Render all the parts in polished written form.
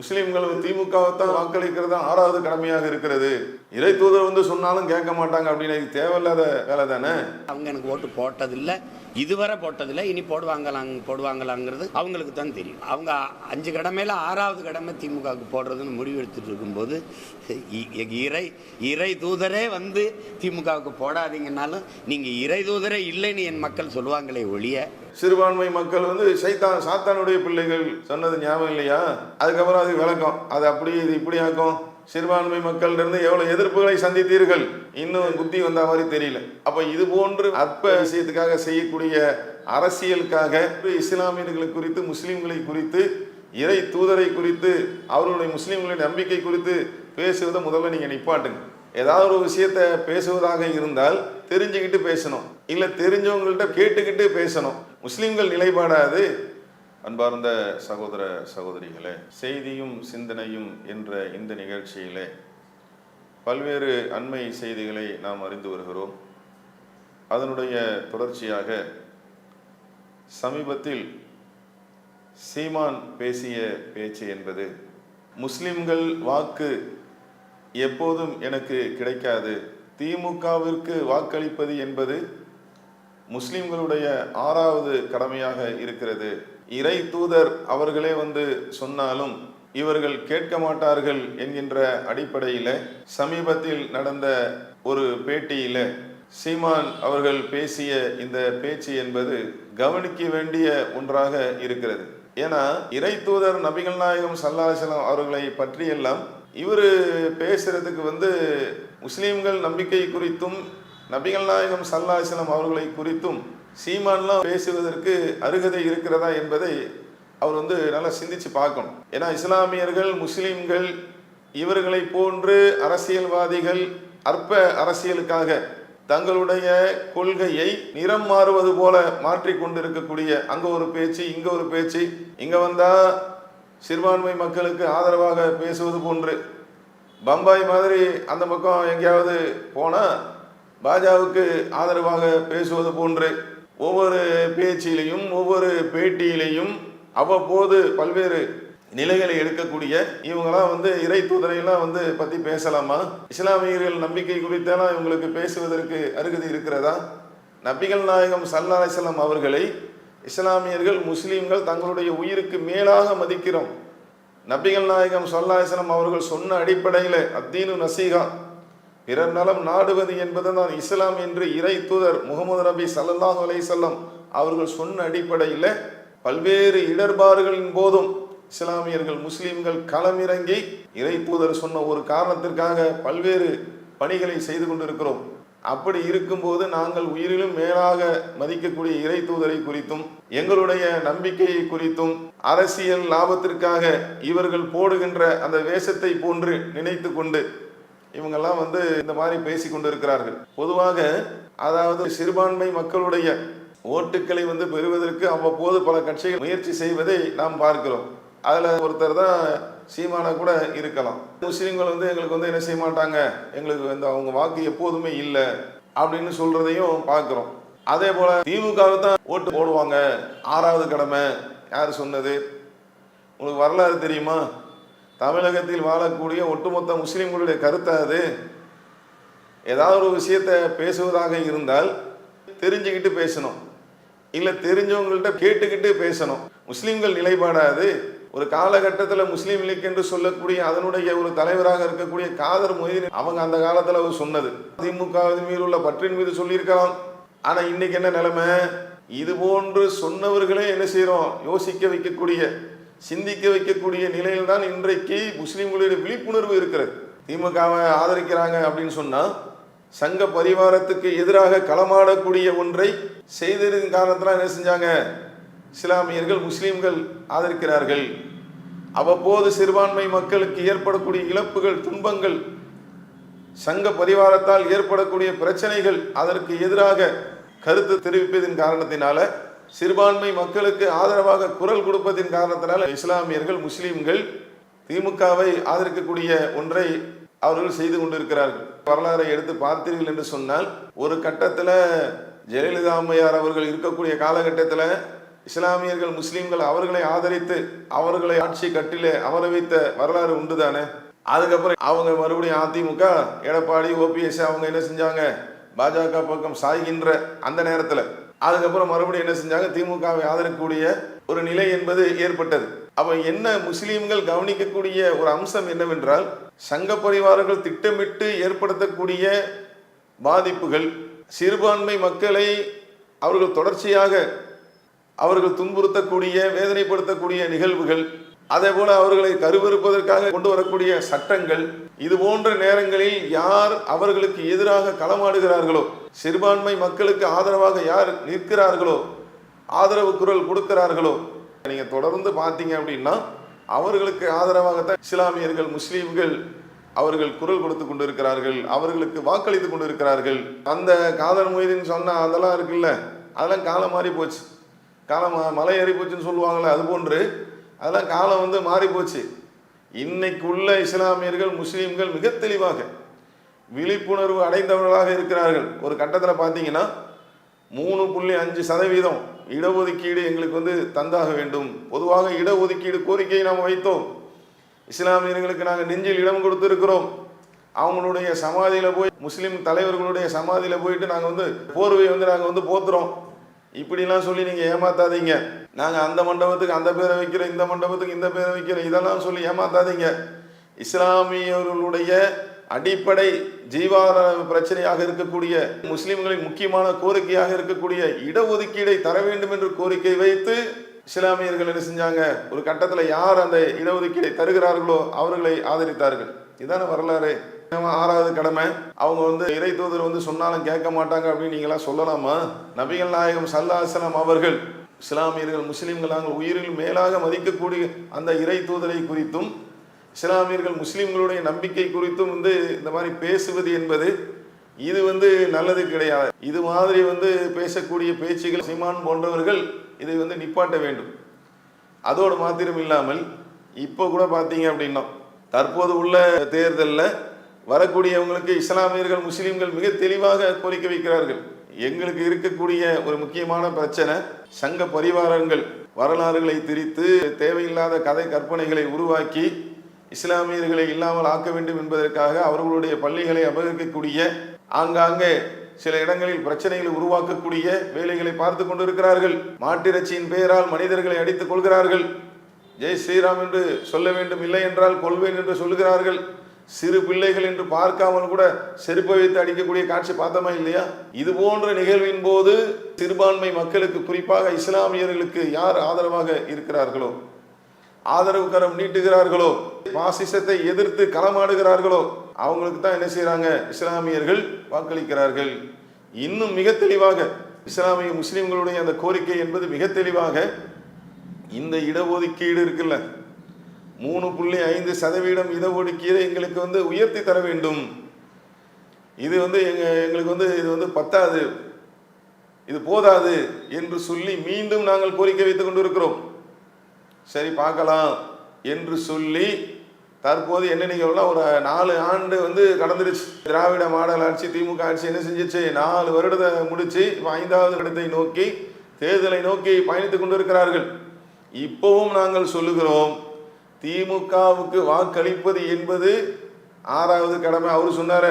முஸ்லீம்கள் திமுகவைத்தான் வாக்களிக்கிறது தான் 6வது கடமையாக இருக்கிறது. இறை தூதர் வந்து சொன்னாலும் கேட்க மாட்டாங்க அப்படின்னு தேவையில்லாத வேலை தானே. அவங்க எனக்கு ஓட்டு போட்டதில்லை, இதுவரை போட்டதில்லை, இனி போடுவாங்களாங்கிறது அவங்களுக்கு தான் தெரியும். அவங்க 5 கடமையில் 6வது கடமை திமுகவுக்கு போடுறதுன்னு முடிவு எடுத்துட்டு இருக்கும்போது இறை தூதரே வந்து திமுகவுக்கு போடாதீங்கன்னாலும் நீங்கள் இறை தூதரே இல்லைன்னு என் மக்கள் சொல்லுவாங்களே ஒழிய. சிறுபான்மை மக்கள் வந்து சாத்தானுடைய பிள்ளைகள் சொன்னது ஞாபகம் இல்லையா? அதுக்கப்புறம் அதுக்கு விளக்கம், அது அப்படி இது இப்படி ஆக்கும். சிறுபான்மை மக்கள் இருந்து எவ்வளவு எதிர்ப்புகளை சந்தித்தீர்கள், இன்னும் புத்தி வந்த மாதிரி தெரியல. அப்ப இது போன்று அற்ப விஷயத்துக்காக செய்யக்கூடிய அரசியலுக்காக இஸ்லாமியர்களை குறித்து, முஸ்லிம்களை குறித்து, இறை தூதரை குறித்து, அவர்களுடைய முஸ்லிம்களுடைய நம்பிக்கை குறித்து பேசுவதை முதல்ல நீங்க நிப்பாட்டுங்க. ஏதாவது ஒரு விஷயத்த பேசுவதாக இருந்தால் தெரிஞ்சுக்கிட்டு பேசணும், இல்ல தெரிஞ்சவங்கள்ட்ட கேட்டுக்கிட்டு பேசணும். முஸ்லிம்கள் நிலைப்பாடாது. அன்பார்ந்த சகோதர சகோதரிகளே, செய்தியும் சிந்தனையும் என்ற இந்த நிகழ்ச்சியிலே பல்வேறு அண்மை செய்திகளை நாம் அறிந்து வருகிறோம். அதனுடைய தொடர்ச்சியாக சமீபத்தில் சீமான் பேசிய பேச்சு என்பது, முஸ்லிம்கள் வாக்கு எப்போதும் எனக்கு கிடைக்காது, திமுகவிற்கு வாக்களிப்பது என்பது முஸ்லிம்களுடைய 6வது கடமையாக இருக்கிறது, இறை தூதர் அவர்களே வந்து சொன்னாலும் இவர்கள் கேட்க மாட்டார்கள் என்கின்ற அடிப்படையில் சமீபத்தில் நடந்த ஒரு பேட்டியில சீமான் அவர்கள் பேசிய இந்த பேச்சு என்பது கவனிக்க வேண்டிய ஒன்றாக இருக்கிறது. ஏன்னா இறை தூதர் நபிகள் நாயகம் ஸல்லல்லாஹு அலைஹி வஸல்லம் அவர்களை பற்றியெல்லாம் இவர் பேசுறதுக்கு வந்து முஸ்லீம்கள் நம்பிக்கை குறித்தும் நபிகள் நாயகம் ஸல்லல்லாஹு அலைஹி வஸல்லம் அவர்களை குறித்தும் சீமான்லாம் பேசுவதற்கு அருகதை இருக்கிறதா என்பதை அவர் வந்து நல்லா சிந்திச்சு பார்க்கணும். ஏன்னா இஸ்லாமியர்கள், முஸ்லீம்கள் இவர்களை போன்று அரசியல்வாதிகள் அற்ப அரசியலுக்காக தங்களுடைய கொள்கையை நிறம் மாறுவது போல மாற்றி கொண்டிருக்கக்கூடிய, அங்க ஒரு பேச்சு, இங்க ஒரு பேச்சு, இங்க வந்தா சிறுபான்மை மக்களுக்கு ஆதரவாக பேசுவது போன்று, பம்பாய் மாதிரி அந்த பக்கம் எங்கேயாவது போனா பாஜகவுக்கு ஆதரவாக பேசுவது போன்று, ஒவ்வொரு பேச்சிலையும் ஒவ்வொரு பேட்டியிலையும் அவ்வப்போது பல்வேறு நிலைகளை எடுக்கக்கூடிய இவங்கெல்லாம் வந்து இறை தூதரையெல்லாம் வந்து பத்தி பேசலாமா? இஸ்லாமியர்கள் நம்பிக்கை குறித்தெல்லாம் இவங்களுக்கு பேசுவதற்கு அருகதை இருக்கிறதா? நபிகள் நாயகம் ஸல்லல்லாஹு அலைஹி வஸல்லம் அவர்களை இஸ்லாமியர்கள், முஸ்லீம்கள் தங்களுடைய உயிருக்கு மேலாக மதிக்கிறோம். நபிகள் நாயகம் ஸல்லல்லாஹு அலைஹி வஸல்லம் அவர்கள் சொன்ன அடிப்படையில் அத்தீனு நசீஹா, பிறர் நலம் நாடுவது என்பதுதான் இஸ்லாம் என்று இறை தூதர் முகமது நபி ஸல்லல்லாஹு அலைஹி வஸல்லம் அவர்கள் சொன்ன அடிப்படையில் பல்வேறு இடர்பாடுகளின் போதும் இஸ்லாமியர்கள், முஸ்லீம்கள் களமிறங்கி இறை தூதர் சொன்ன ஒரு காரணத்திற்காக பல்வேறு பணிகளை செய்து கொண்டிருக்கிறோம். அப்படி இருக்கும்போது நாங்கள் உயிரிலும் மேலாக மதிக்கக்கூடிய இறை தூதரை குறித்தும் எங்களுடைய நம்பிக்கையை குறித்தும் அரசியல் லாபத்திற்காக இவர்கள் போடுகின்ற அந்த வேஷத்தை போன்று நினைத்து கொண்டு இவங்கெல்லாம் வந்து இந்த மாதிரி பேசி கொண்டு இருக்கிறார்கள். பொதுவாக அதாவது சிறுபான்மை மக்களுடைய ஓட்டுக்களை வந்து பெறுவதற்கு அவ்வப்போது பல கட்சிகள் முயற்சி செய்வதை நாம் பார்க்கிறோம். அதுல ஒருத்தர் தான் சீமானா கூட இருக்கலாம். முஸ்லீம்கள் வந்து எங்களுக்கு வந்து என்ன செய்ய மாட்டாங்க, எங்களுக்கு வந்து அவங்க வாக்கு எப்போதுமே இல்லை அப்படின்னு சொல்றதையும் பார்க்கிறோம். அதே போல திமுகவுக்கு தான் ஓட்டு போடுவாங்க, 6வது கடமை. யார் சொன்னது? உங்களுக்கு வரலாறு தெரியுமா? தமிழகத்தில் வாழக்கூடிய ஒட்டுமொத்த முஸ்லீம்களுடைய கருத்தை அது. ஏதாவது ஒரு விஷயத்தை பேசுவதாக இருந்தால் தெரிஞ்சுக்கிட்டு பேசணும், இல்ல தெரிஞ்சவங்கள்ட்ட கேட்டுக்கிட்டு பேசணும். முஸ்லீம்கள் நிலைப்பாடாது. ஒரு காலகட்டத்தில் முஸ்லீம் லீக் என்று சொல்லக்கூடிய அதனுடைய ஒரு தலைவராக இருக்கக்கூடிய காதர் மொய்தீன் அவங்க அந்த காலத்தில் அவர் சொன்னது திமுக மீது உள்ள பற்றின் மீது சொல்லியிருக்கலாம். ஆனா இன்னைக்கு என்ன நிலைமை? இது போன்று சொன்னவர்களே என்ன செய்யறோம்? யோசிக்க வைக்கக்கூடிய, சிந்திக்க வைக்கக்கூடிய நிலையில் தான் இன்றைக்கு முஸ்லீம்களுடைய விழிப்புணர்வு இருக்கிறது. திமுகவை ஆதரிக்கிறாங்க அப்படின்னு சொன்னா சங்க பரிவாரத்துக்கு எதிராக களமாடக்கூடிய ஒன்றை செய்ததின் காரணத்தினால் என்ன செஞ்சாங்க? இஸ்லாமியர்கள், முஸ்லீம்கள் ஆதரிக்கிறார்கள். அவ்வப்போது சிறுபான்மை மக்களுக்கு ஏற்படக்கூடிய இழப்புகள், துன்பங்கள், சங்க பரிவாரத்தால் ஏற்படக்கூடிய பிரச்சனைகள், அதற்கு எதிராக கருத்து தெரிவிப்பதின் காரணத்தினால, சிறுபான்மை மக்களுக்கு ஆதரவாக குரல் கொடுப்பதின் காரணத்தினால இஸ்லாமியர்கள், முஸ்லீம்கள் திமுகவை ஆதரிக்கக்கூடிய ஒன்றை அவர்கள் செய்து கொண்டிருக்கிறார்கள். வரலாறை எடுத்து பார்த்தீர்கள் என்று சொன்னால், ஒரு கட்டத்தில் ஜெயலலிதா அம்மையார் அவர்கள் இருக்கக்கூடிய காலகட்டத்தில் இஸ்லாமியர்கள் முஸ்லீம்கள் அவர்களை ஆதரித்து அவர்களை ஆட்சி கட்டிலே அமர வைத்த வரலாறு உண்டுதானே. அதுக்கப்புறம் அவங்க மறுபடியும் அதிமுக எடப்பாடி ஓபிஎஸ் அவங்க என்ன செஞ்சாங்க, பாஜக பக்கம் சாய்கின்ற அந்த நேரத்தில் அதுக்கப்புறம் மறுபடியும் என்ன செஞ்சாங்க, திமுகவை ஆதரிக்கக்கூடிய ஒரு நிலை என்பது ஏற்பட்டது. அப்ப என்ன முஸ்லீம்கள் கவனிக்கக்கூடிய ஒரு அம்சம் என்னவென்றால், சங்க பரிவாரங்கள் திட்டமிட்டு ஏற்படுத்தக்கூடிய பாதிப்புகள், சிறுபான்மை மக்களை அவர்கள் தொடர்ச்சியாக அவர்கள் துன்புறுத்தக்கூடிய வேதனைப்படுத்தக்கூடிய நிகழ்வுகள், அதே போல அவர்களை கருவறுப்பதற்காக கொண்டு வரக்கூடிய சட்டங்கள், இது போன்ற நேரங்களில் யார் அவர்களுக்கு எதிராக களமாடுகிறார்களோ, சிறுபான்மை மக்களுக்கு ஆதரவாக யார் நிற்கிறார்களோ, ஆதரவு குரல் கொடுக்கிறார்களோ, நீங்க தொடர்ந்து பார்த்தீங்க அப்படின்னா அவர்களுக்கு ஆதரவாகத்தான் இஸ்லாமியர்கள் முஸ்லீம்கள் அவர்கள் குரல் கொடுத்து கொண்டிருக்கிறார்கள், அவர்களுக்கு வாக்களித்து கொண்டிருக்கிறார்கள். அந்த காதல் மொய்தீன் சொன்ன அதெல்லாம் இருக்குல்ல, அதெல்லாம் காலம் மாறி போச்சு. காலம் மலை ஏறி போச்சுன்னு சொல்லுவாங்கள்ல, அது போன்று அதெல்லாம் காலம் மாறி போச்சு. இன்னைக்கு உள்ள இஸ்லாமியர்கள் முஸ்லீம்கள் மிக தெளிவாக விழிப்புணர்வு அடைந்தவர்களாக இருக்கிறார்கள். ஒரு கட்டத்தில் பார்த்தீங்கன்னா 3.5% இடஒதுக்கீடு எங்களுக்கு தந்தாக வேண்டும். பொதுவாக இடஒதுக்கீடு கோரிக்கையை நாம் வைத்தோம். இஸ்லாமியர்களுக்கு நாங்கள் நெஞ்சில் இடம் கொடுத்திருக்கிறோம். அவங்களுடைய சமாதியில் போய் முஸ்லீம் தலைவர்களுடைய சமாதியில் போயிட்டு நாங்கள் போர்வையை நாங்கள் போத்துறோம். இப்படிலாம் சொல்லி நீங்கள் ஏமாத்தாதீங்க. நாங்கள் அந்த மண்டபத்துக்கு அந்த பேரை வைக்கிறோம், இந்த மண்டபத்துக்கு இந்த பேரை வைக்கிறோம், இதெல்லாம் சொல்லி ஏமாத்தாதீங்க. இஸ்லாமியர்களுடைய அடிப்படை ஜீவார பிரச்சனையாக இருக்கக்கூடிய முஸ்லிம்களின் முக்கியமான கோரிக்கையாக இருக்கக்கூடிய இடஒதுக்கீடை தர வேண்டும் என்று கோரிக்கை வைத்து இஸ்லாமியர்கள் என்ன செஞ்சாங்க, ஒரு கட்டத்தில் யார் அந்த இடஒதுக்கீடை தருகிறார்களோ அவர்களை ஆதரித்தார்கள். இதான வரலாறு. 6வது கடமை, அவங்க இறை தூதர் சொன்னாலும் கேட்க மாட்டாங்க அப்படின்னு நீங்களாம் சொல்லலாமா? நபிகள் நாயகம் ஸல்லல்லாஹு அலைஹி வஸல்லம் அவர்கள் இஸ்லாமியர்கள் முஸ்லீம்கள் நாங்கள் உயிரில் மேலாக மதிக்கக்கூடிய அந்த இறை தூதரை குறித்தும் இஸ்லாமியர்கள் முஸ்லீம்களுடைய நம்பிக்கை குறித்தும் இந்த மாதிரி பேசுவது என்பது இது நல்லது கிடையாது. இது மாதிரி பேசக்கூடிய பேச்சுகள் சீமான் போன்றவர்கள் இதை நிப்பாட்ட வேண்டும். அதோடு மாத்திரம் இல்லாமல் இப்போ கூட பார்த்தீங்க அப்படின்னா தற்போது உள்ள தேர்தலில் வரக்கூடியவங்களுக்கு இஸ்லாமியர்கள் முஸ்லீம்கள் மிக தெளிவாக கோரிக்கை வைக்கிறார்கள். எங்களுக்கு இருக்கக்கூடிய ஒரு முக்கியமான பிரச்சனை, சங்க பரிவாரங்கள் வரலாறுகளை திரித்து தேவையில்லாத கதை கற்பனைகளை உருவாக்கி இஸ்லாமியர்களை இல்லாமல் ஆக்க வேண்டும் என்பதற்காக அவர்களுடைய பள்ளிகளை அபகரிக்கக்கூடிய, ஆங்காங்கே சில இடங்களில் பிரச்சனைகளை உருவாக்கக்கூடிய வேலைகளை பார்த்து கொண்டிருக்கிறார்கள். மாட்டிறைச்சியின் பெயரால் மனிதர்களை அடித்துக் கொள்கிறார்கள். ஜெய் ஸ்ரீராம் என்று சொல்ல வேண்டும், இல்லை என்றால் கொள்வேன் என்று சொல்லுகிறார்கள். சிறு பிள்ளைகள் என்று பார்க்காமல் கூட செருப்பை வைத்து அடிக்கக்கூடிய காட்சி பார்த்தோமா இல்லையா? இது போன்ற நிகழ்வின் போது சிறுபான்மை மக்களுக்கு, குறிப்பாக இஸ்லாமியர்களுக்கு யார் ஆதரவாக இருக்கிறார்களோ, ஆதரவு கரம் நீட்டுகிறார்களோ, பாசிசத்தை எதிர்த்து களமாடுகிறார்களோ அவங்களுக்கு தான் என்ன செய்யறாங்க, இஸ்லாமியர்கள் வாக்களிக்கிறார்கள். இன்னும் மிக தெளிவாக இஸ்லாமிய முஸ்லிம்களுடைய அந்த கோரிக்கை என்பது மிக தெளிவாக, இந்த இடஒதுக்கீடு இருக்குல்ல, 3.5% இடஒதுக்கீடு எங்களுக்கு உயர்த்தி தர வேண்டும். இது எங்களுக்கு இது பத்தாது, இது போதாது என்று சொல்லி மீண்டும் நாங்கள் கோரிக்கை வைத்துக் கொண்டிருக்கிறோம். சரி பார்க்கலாம் என்று சொல்லி தற்போது என்ன நிகழ்வுனா, ஒரு 4 ஆண்டு கடந்துருச்சு. திராவிட மாடல் ஆட்சி, திமுக ஆட்சி என்ன செஞ்சிச்சு, 4 வருடத்தை முடிச்சு இப்போ 5வது வருடத்தை நோக்கி, தேர்தலை நோக்கி பயணித்துக் கொண்டிருக்கிறார்கள். இப்பவும் நாங்கள் சொல்லுகிறோம், திமுகவுக்கு வாக்களிப்பது என்பது 6வது கடமை. அவர் சொன்னார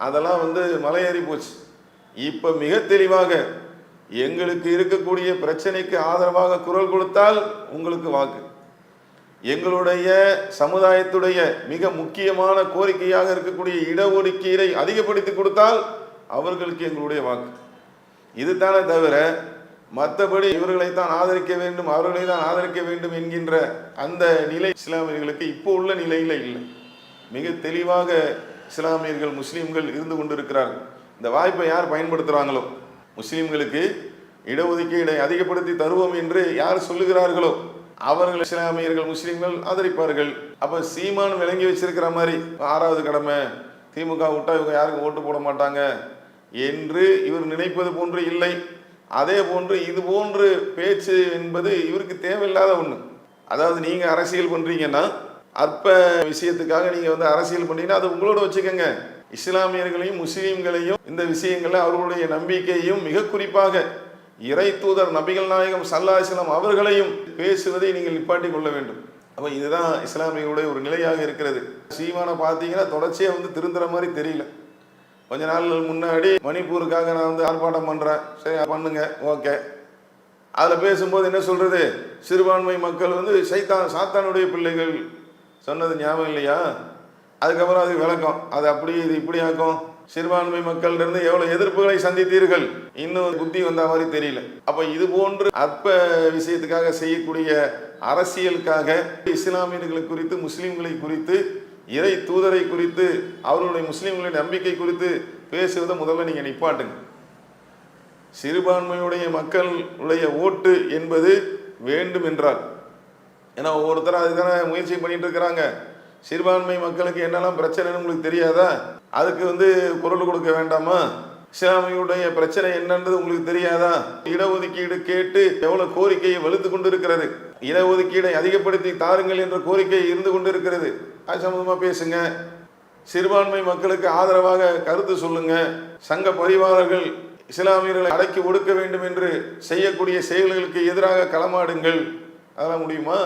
அதெல்லாம் மலையேறி போச்சு. இப்ப மிக தெளிவாக எங்களுக்கு இருக்கக்கூடிய பிரச்சனைக்கு ஆதரவாக குரல் கொடுத்தால் உங்களுக்கு வாக்கு, எங்களுடைய சமுதாயத்துடைய மிக முக்கியமான கோரிக்கையாக இருக்கக்கூடிய இடஒதுக்கீடை அதிகப்படுத்தி கொடுத்தால் அவர்களுக்கு எங்களுடைய வாக்கு. இதுதானே தவிர மற்றபடி இவர்களைத்தான் ஆதரிக்க வேண்டும், அவர்களை தான் ஆதரிக்க வேண்டும் என்கின்ற அந்த நிலை இஸ்லாமியர்களுக்கு இப்போ உள்ள நிலையில் இல்லை. மிக தெளிவாக இஸ்லாமியர்கள் முஸ்லீம்கள் இருந்து கொண்டிருக்கிறார்கள். இந்த வாய்ப்பை யார் பயன்படுத்துகிறாங்களோ, முஸ்லீம்களுக்கு இடஒதுக்கீடை அதிகப்படுத்தி தருவோம் என்று யார் சொல்லுகிறார்களோ அவர்கள் இஸ்லாமியர்கள் முஸ்லீம்கள் ஆதரிப்பார்கள். அப்போ சீமான் விளங்கி வச்சிருக்கிற மாதிரி 6வது கடமை, திமுக விட்டா இவங்க யாருக்கும் ஓட்டு போட மாட்டாங்க என்று இவர் நினைப்பது போன்று இல்லை. அதே போன்று இது போன்று பேச்சு என்பது இவருக்கு தேவையில்லாத ஒன்று. அதாவது நீங்கள் அரசியல் பண்ணுறீங்கன்னா, அற்ப விஷயத்துக்காக நீங்கள் அரசியல் பண்ணீங்கன்னா அது உங்களோட வச்சுக்கோங்க. இஸ்லாமியர்களையும் முஸ்லீம்களையும் இந்த விஷயங்களில் அவர்களுடைய நம்பிக்கையும் மிக குறிப்பாக இறை தூதர் நபிகள் நாயகம் ஸல்லல்லாஹு அலைஹி வஸல்லம் அவர்களையும் பேசுவதை நீங்கள் நிப்பாட்டி கொள்ள வேண்டும். அப்போ இதுதான் இஸ்லாமியர்களுடைய ஒரு நிலையாக இருக்கிறது. சீமானை பார்த்தீங்கன்னா தொடர்ச்சியாக திருந்துற மாதிரி தெரியல. கொஞ்ச நாள் முன்னாடி மணிப்பூருக்காக நான் ஆர்ப்பாட்டம் பண்ணுறேன், சரி பண்ணுங்க ஓகே. அதில் பேசும்போது என்ன சொல்கிறது, சிறுபான்மை மக்கள் சாத்தானுடைய பிள்ளைகள் சொன்னது ஞாபகம் இல்லையா? அதுக்கப்புறம் அது விளக்கம், அது அப்படி இது இப்படி ஆக்கும். சிறுபான்மை மக்களிலிருந்து எவ்வளவு எதிர்ப்புகளை சந்தித்தீர்கள், இன்னும் புத்தி வந்த மாதிரி தெரியல. அப்ப இது போன்று அற்ப விஷயத்துக்காக செய்யக்கூடிய அரசியலுக்காக இஸ்லாமியர்களை குறித்து, முஸ்லிம்களை குறித்து, இறை தூதரை குறித்து, அவர்களுடைய முஸ்லிம்களுடைய நம்பிக்கை குறித்து பேசுவதை முதல்ல நீங்க நிப்பாட்டுங்க. சிறுபான்மையுடைய மக்களுடைய ஓட்டு என்பது வேண்டும் என்றால், ஏன்னா ஒவ்வொருத்தரும் அதுதானே முயற்சி பண்ணிட்டு இருக்கிறாங்க. சிறுபான்மை மக்களுக்கு என்னெல்லாம் பிரச்சனைன்னு உங்களுக்கு தெரியாதா? அதுக்கு குரல் கொடுக்க வேண்டாமா? இஸ்லாமியுடைய பிரச்சனை என்னன்றது உங்களுக்கு தெரியாதா? இடஒதுக்கீடு கேட்டு எவ்வளவு கோரிக்கையை வலுத்து கொண்டு இருக்கிறது. இடஒதுக்கீடை அதிகப்படுத்தி தாருங்கள் என்ற கோரிக்கை இருந்து கொண்டு இருக்கிறது. அது சம்பந்தமா பேசுங்க. சிறுபான்மை மக்களுக்கு ஆதரவாக கருத்து சொல்லுங்க. சங்க பரிவாரர்கள் இஸ்லாமியர்களை அடக்கி ஒடுக்க வேண்டும் என்று செய்யக்கூடிய செயல்களுக்கு எதிராக களமாடுங்கள். அதெல்லாம் முடியுமா?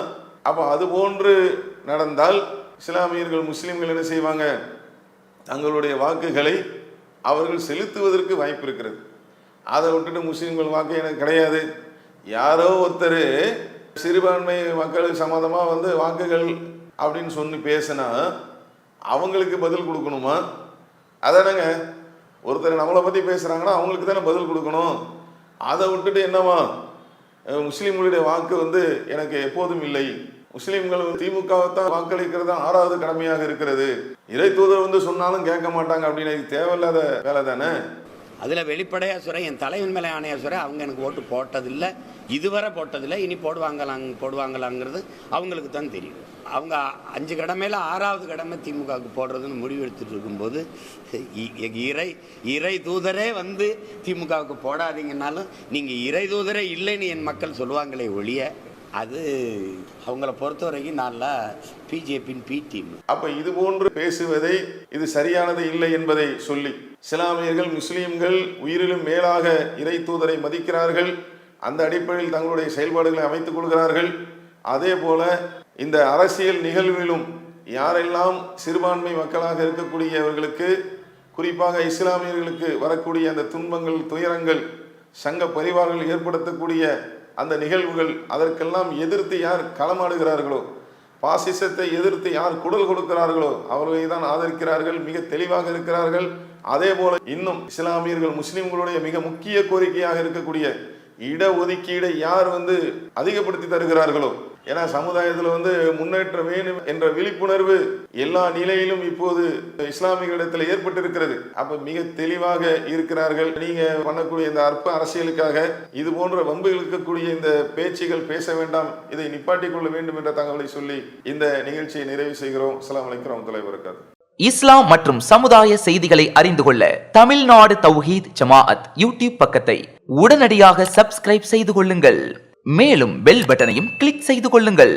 அப்போ அது போன்று நடந்தால் இஸ்லாமியர்கள், முஸ்லிம்கள் என்ன செய்வாங்க? தங்களுடைய வாக்குகளை அவர்கள் செலுத்துவதற்கு வாய்ப்பு இருக்கிறது. அதை விட்டுட்டு முஸ்லிம்கள் வாக்கு எனக்கு கிடையாது, யாரோ ஒருத்தர் சிறுபான்மை மக்களுக்கு சம்மந்தமாக வாக்குகள் அப்படின்னு சொல்லி பேசினா அவங்களுக்கு பதில் கொடுக்கணுமா? அதானங்க, ஒருத்தர் நம்மளை பற்றி பேசுகிறாங்கன்னா அவங்களுக்கு தானே பதில் கொடுக்கணும். அதை விட்டுட்டு என்னவா, முஸ்லீம்களுடைய வாக்கு எனக்கு எப்போதும் இல்லை, முஸ்லீம்கள் திமுகவைத்தான் வாக்களிக்கிறது தான் 6வது கடமையாக இருக்கிறது, இறை தூதர் சொன்னாலும் கேட்க மாட்டாங்க அப்படின்னு தேவையில்லாத வேலை தானே. அதில் வெளிப்படையாக சொல்கிறேன், என் தலைவன் மேலே ஆணையாக சொல்கிறேன், அவங்க எனக்கு ஓட்டு போட்டதில்லை, இதுவரை போட்டதில்லை, இனி போடுவாங்களாங்கிறது அவங்களுக்கு தான் தெரியும். அவங்க 5 கடமையில் 6வது கடமை திமுகவுக்கு போடுறதுன்னு முடிவு எடுத்துட்டு இருக்கும்போது இறை தூதரே திமுகவுக்கு போடாதீங்கன்னாலும் நீங்கள் இறை தூதரே இல்லைன்னு என் மக்கள் சொல்லுவாங்களே ஒழிய, அது அவங்கள பொறுத்த வரைக்கும் நல்லா பிஜேபியின் பி டீம். அப்ப இது போன்று பேசுவதை இது சரியானது இல்லை என்பதை சொல்லி, இஸ்லாமியர்கள், முஸ்லீம்கள் உயிரிலும் மேலாக இறை தூதரை மதிக்கிறார்கள். அந்த அடிப்படையில் தங்களுடைய செயல்பாடுகளை அமைத்துக் கொள்கிறார்கள். அதே போல இந்த அரசியல் நிகழ்விலும் யாரெல்லாம் சிறுபான்மை மக்களாக இருக்கக்கூடியவர்களுக்கு, குறிப்பாக இஸ்லாமியர்களுக்கு வரக்கூடிய அந்த துன்பங்கள், துயரங்கள், சங்க பரிவாரங்கள் ஏற்படுத்தக்கூடிய அந்த நிகழ்வுகள், அதற்கெல்லாம் எதிர்த்து யார் களமாடுகிறார்களோ, பாசிசத்தை எதிர்த்து யார் குரல் கொடுக்கிறார்களோ அவர்களை தான் ஆதரிக்கிறார்கள், மிக தெளிவாக இருக்கிறார்கள். அதே போல இன்னும் இஸ்லாமியர்கள், முஸ்லிம்களுடைய மிக முக்கிய கோரிக்கையாக இருக்கக்கூடிய இடஒதுக்கீடை யார் அதிகப்படுத்தி தருகிறார்களோ, ஏன்னா சமுதாயத்தில் முன்னேற்றம் வேணும் என்ற விழிப்புணர்வு எல்லா நிலையிலும் இப்போது இஸ்லாமியர்களிடத்தில் ஏற்பட்டிருக்கிறது. அப்ப மிக தெளிவாக இருக்கிறார்கள். நீங்க பண்ணக்கூடிய இந்த அற்ப அரசியலுக்காக இது போன்ற வம்பு இழுக்கக்கூடிய இந்த பேச்சுகள் பேச வேண்டாம், இதை நிப்பாட்டிக் கொள்ள வேண்டும் என்ற தகவலை சொல்லி இந்த நிகழ்ச்சியை நிறைவு செய்கிறோம். அஸ்ஸலாமு அலைக்கும் வரஹ்மத்துல்லாஹி வபரகாத்துஹு. இஸ்லாம் மற்றும் சமுதாய செய்திகளை அறிந்து கொள்ள தமிழ்நாடு தௌஹீத் ஜமாஅத் யூடியூப் பக்கத்தை உடனடியாக சப்ஸ்கிரைப் செய்து கொள்ளுங்கள். மேலும் பெல் பட்டனையும் கிளிக் செய்து கொள்ளுங்கள்.